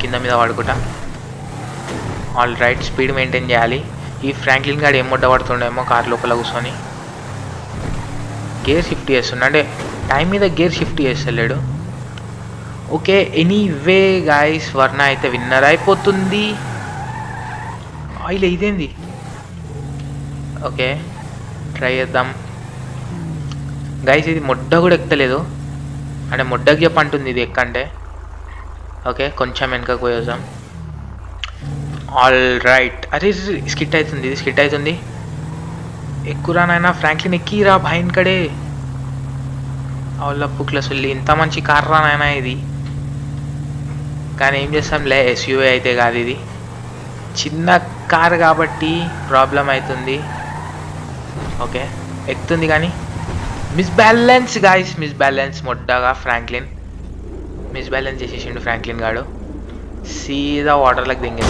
కింద మీద పడుకుంటా. ఆల్ రైట్, స్పీడ్ మెయింటైన్ చేయాలి. ఈ ఫ్రాంక్లిన్ గాడు ఏం ముడ్డ పడుతుండేమో కార్ లోపల కూర్చొని. గేర్ షిఫ్ట్ చేస్తుండ, అంటే టైం మీద గేర్ షిఫ్ట్ చేస్తలేడు. ఓకే, ఎనీవే గాయస్, వర్ణ అయితే విన్నర్ అయిపోతుంది. ఇలా ఇదేంది? ఓకే, ట్రై చేద్దాం గైస్. ఇది మొడ్డ కూడా ఎక్కుతలేదు, అంటే మొడ్డకి చెప్పంటుంది ఇది ఎక్కంటే. ఓకే, కొంచెం వెనకకు పోయేద్దాం. All right. అరే స్కిట్ అవుతుంది, ఇది స్కిట్ అవుతుంది. ఎక్కురా నాయన ఫ్రాంక్లిన్, ఎక్కిరా భయన్ కడే. వాళ్ళ పుక్ల సుల్లి, ఇంత మంచి కార్ రా నాయన ఇది. కానీ ఏం చేస్తాంలే, ఎస్యూవీ అయితే కాదు ఇది, చిన్న కార్ కాబట్టి ప్రాబ్లం అవుతుంది. ఓకే, ఎక్కుతుంది కానీ మిస్బ్యాలెన్స్ గాయస్, మిస్బ్యాలెన్స్ మొడ్డగా. ఫ్రాంక్లిన్ మిస్బ్యాలెన్స్ చేసేసిండు ఫ్రాంక్లిన్ గాడు, సీదా వాటర్లోకి దింగేసి.